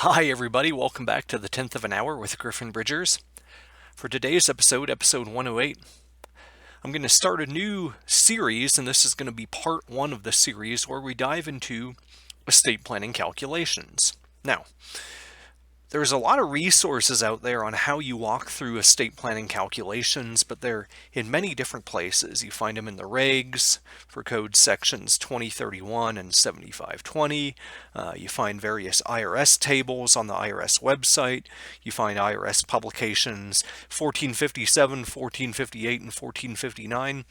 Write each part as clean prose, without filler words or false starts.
Hi everybody, welcome back to the 10th of an hour with Griffin Bridgers. For today's episode 108, I'm going to start a new series, and this is going to be part one of the series where we dive into estate planning calculations. Now, there's a lot of resources out there on how you walk through estate planning calculations, but they're in many different places. You find them in the regs for code sections 2031 and 7520. You find various IRS tables on the IRS website. You find IRS publications 1457, 1458, and 1459.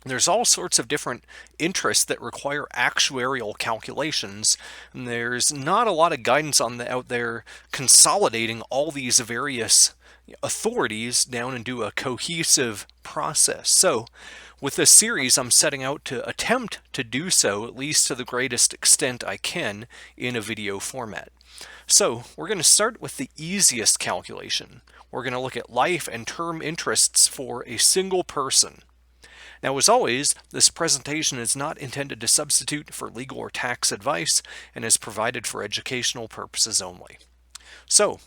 There's all sorts of different interests that require actuarial calculations, and there's not a lot of guidance out there consolidating all these various authorities down into a cohesive process. So with this series, I'm setting out to attempt to do so, at least to the greatest extent I can, in a video format. So we're going to start with the easiest calculation. We're going to look at life and term interests for a single person. Now, as always, this presentation is not intended to substitute for legal or tax advice and is provided for educational purposes only. So,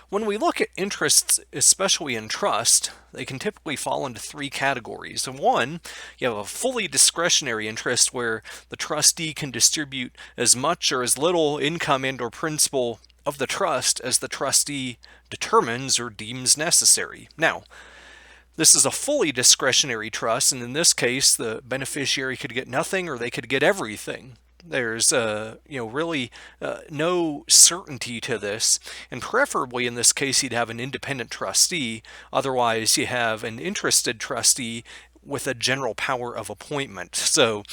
when we look at interests, especially in trust, they can typically fall into three categories. And one, you have a fully discretionary interest where the trustee can distribute as much or as little income and or principal of the trust as the trustee determines or deems necessary. Now, this is a fully discretionary trust, and in this case, the beneficiary could get nothing or they could get everything. There's really no certainty to this, and preferably in this case you'd have an independent trustee. Otherwise, you have an interested trustee with a general power of appointment. So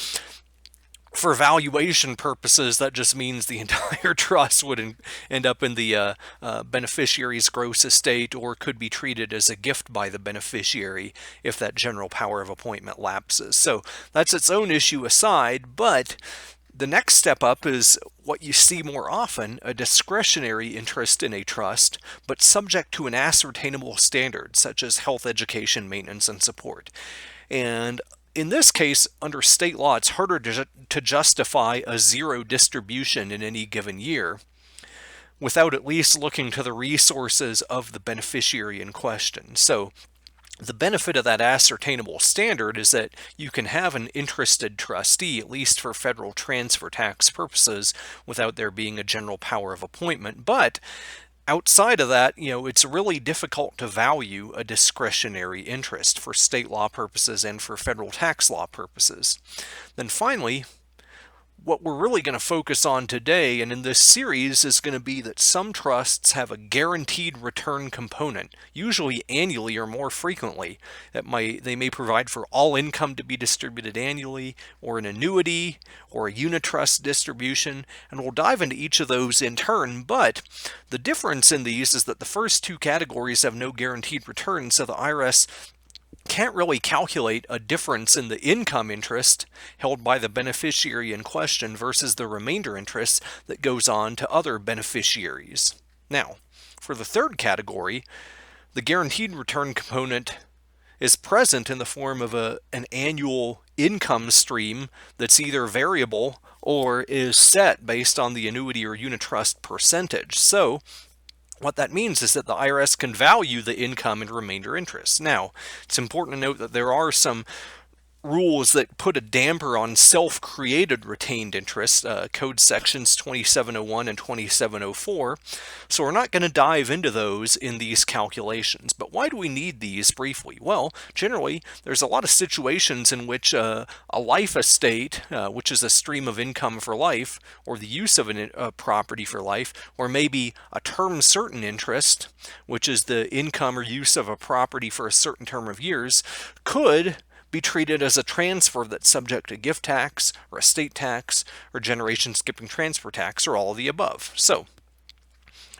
for valuation purposes, that just means the entire trust would end up in the beneficiary's gross estate, or could be treated as a gift by the beneficiary if that general power of appointment lapses. So that's its own issue aside, but the next step up is what you see more often, a discretionary interest in a trust, but subject to an ascertainable standard, such as health, education, maintenance, and support. And in this case, under state law, it's harder to justify a zero distribution in any given year without at least looking to the resources of the beneficiary in question. So the benefit of that ascertainable standard is that you can have an interested trustee, at least for federal transfer tax purposes, without there being a general power of appointment. But outside of that, it's really difficult to value a discretionary interest for state law purposes and for federal tax law purposes. Then finally, what we're really going to focus on today and in this series is going to be that some trusts have a guaranteed return component, usually annually or more frequently. They may provide for all income to be distributed annually, or an annuity, or a unitrust distribution, and we'll dive into each of those in turn. But the difference in these is that the first two categories have no guaranteed return, so the IRS can't really calculate a difference in the income interest held by the beneficiary in question versus the remainder interest that goes on to other beneficiaries. Now, for the third category, the guaranteed return component is present in the form of an annual income stream that's either variable or is set based on the annuity or unitrust percentage. So what that means is that the IRS can value the income and remainder interest. Now, it's important to note that there are some rules that put a damper on self-created retained interest, code sections 2701 and 2704. So we're not going to dive into those in these calculations. But why do we need these briefly? Well, generally, there's a lot of situations in which a life estate, which is a stream of income for life, or the use of a property for life, or maybe a term certain interest, which is the income or use of a property for a certain term of years, could be treated as a transfer that's subject to gift tax or estate tax or generation skipping transfer tax, or all of the above. So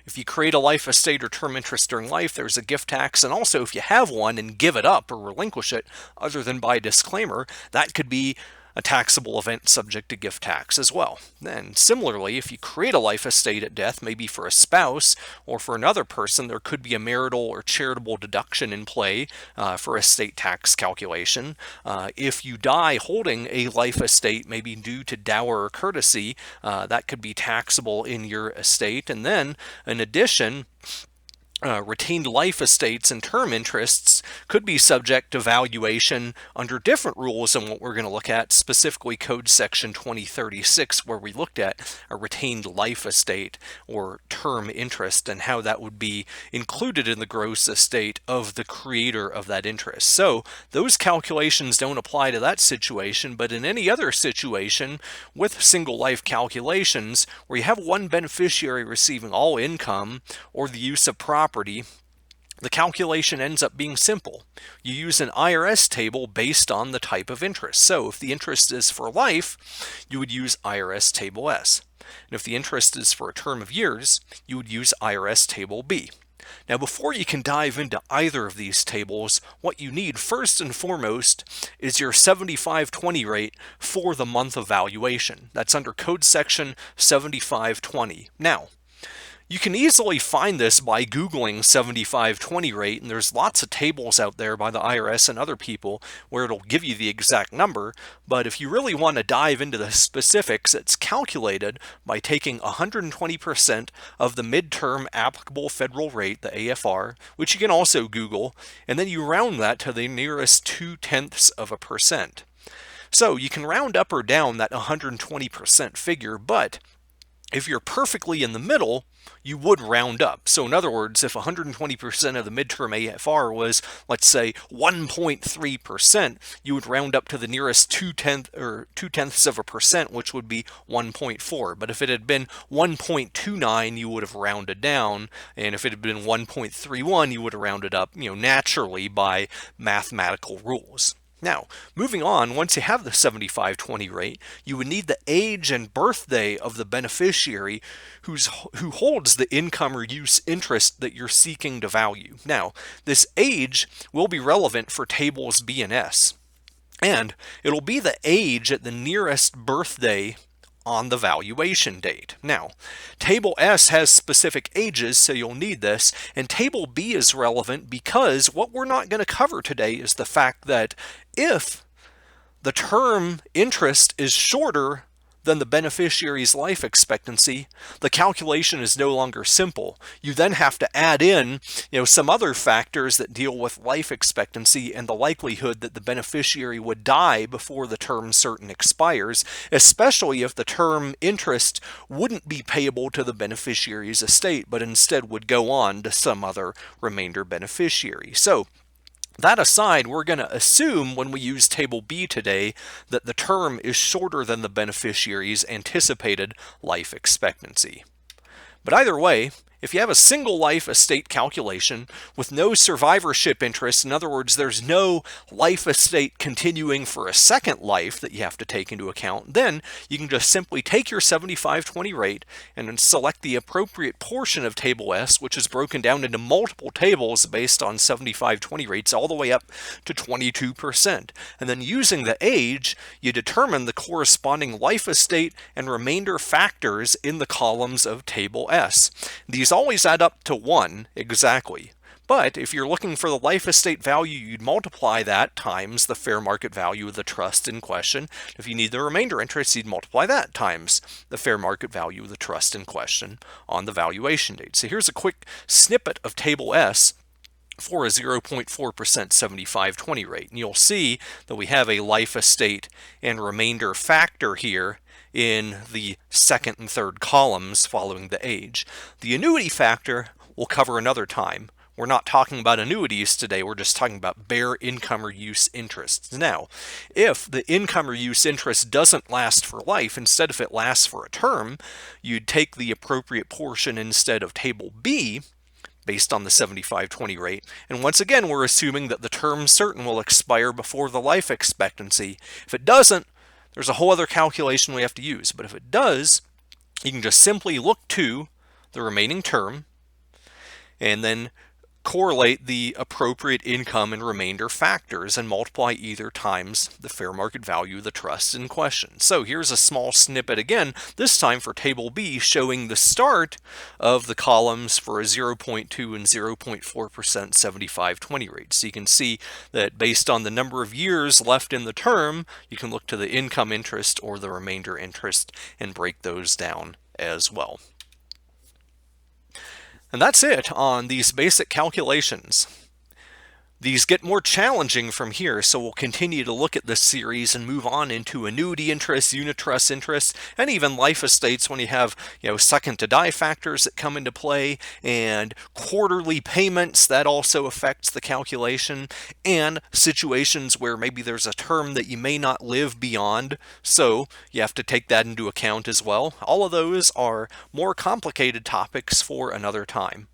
if you create a life estate or term interest during life, there's a gift tax, and also if you have one and give it up or relinquish it other than by disclaimer, that could be a taxable event subject to gift tax as well. Then similarly, if you create a life estate at death, maybe for a spouse or for another person, there could be a marital or charitable deduction in play for estate tax calculation. If you die holding a life estate, maybe due to dower or courtesy, that could be taxable in your estate. And then in addition, retained life estates and term interests could be subject to valuation under different rules than what we're going to look at, specifically Code Section 2036, where we looked at a retained life estate or term interest and how that would be included in the gross estate of the creator of that interest. So those calculations don't apply to that situation, but in any other situation with single life calculations where you have one beneficiary receiving all income or the use of property, the calculation ends up being simple. You use an IRS table based on the type of interest. So if the interest is for life, you would use IRS Table S. And if the interest is for a term of years, you would use IRS Table B. Now, before you can dive into either of these tables, what you need first and foremost is your 75/20 rate for the month of valuation. That's under Code Section 75/20. Now, you can easily find this by Googling 75/20 rate, and there's lots of tables out there by the IRS and other people where it'll give you the exact number, but if you really want to dive into the specifics, it's calculated by taking 120% of the midterm applicable federal rate, the AFR, which you can also Google, and then you round that to the nearest 0.2%. So you can round up or down that 120% figure, but if you're perfectly in the middle, you would round up. So in other words, if 120% of the midterm AFR was, let's say, 1.3%, you would round up to the nearest 0.2%, which would be 1.4. But if it had been 1.29, you would have rounded down, and if it had been 1.31, you would have rounded up, naturally by mathematical rules. Now, moving on, once you have the 75/20 rate, you would need the age and birthday of the beneficiary who holds the income or use interest that you're seeking to value. Now, this age will be relevant for tables B and S, and it'll be the age at the nearest birthday on the valuation date. Now, Table S has specific ages, so you'll need this, and Table B is relevant because what we're not going to cover today is the fact that if the term interest is shorter than the beneficiary's life expectancy, the calculation is no longer simple. You then have to add in, some other factors that deal with life expectancy and the likelihood that the beneficiary would die before the term certain expires, especially if the term interest wouldn't be payable to the beneficiary's estate, but instead would go on to some other remainder beneficiary. So, that aside, we're going to assume when we use Table B today that the term is shorter than the beneficiary's anticipated life expectancy. But either way, if you have a single life estate calculation with no survivorship interest, in other words, there's no life estate continuing for a second life that you have to take into account, then you can just simply take your 75/20 rate and then select the appropriate portion of Table S, which is broken down into multiple tables based on 75/20 rates all the way up to 22%. And then using the age, you determine the corresponding life estate and remainder factors in the columns of Table S. These always add up to 1 exactly. But if you're looking for the life estate value, you'd multiply that times the fair market value of the trust in question. If you need the remainder interest, you'd multiply that times the fair market value of the trust in question on the valuation date. So here's a quick snippet of Table S for a 0.4% 75/20 rate. And you'll see that we have a life estate and remainder factor here in the second and third columns following the age. The annuity factor we'll cover another time. We're not talking about annuities today, we're just talking about bare income or use interests. Now, if the income or use interest doesn't last for life, instead if it lasts for a term, you'd take the appropriate portion instead of Table B, based on the 75/20 rate. And once again, we're assuming that the term certain will expire before the life expectancy. If it doesn't, there's a whole other calculation we have to use. But if it does, you can just simply look to the remaining term and then correlate the appropriate income and remainder factors and multiply either times the fair market value of the trust in question. So here's a small snippet again, this time for Table B, showing the start of the columns for a 0.2 and 0.4% 75/20 rate. So you can see that based on the number of years left in the term, you can look to the income interest or the remainder interest and break those down as well. And that's it on these basic calculations. These get more challenging from here, so we'll continue to look at this series and move on into annuity interest, unitrust interest, and even life estates when you have, second to die factors that come into play, and quarterly payments that also affects the calculation, and situations where maybe there's a term that you may not live beyond, so you have to take that into account as well. All of those are more complicated topics for another time.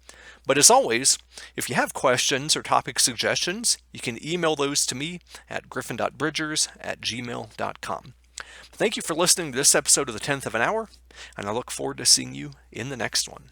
But as always, if you have questions or topic suggestions, you can email those to me at griffin.bridgers@gmail.com. Thank you for listening to this episode of the 10th of an Hour, and I look forward to seeing you in the next one.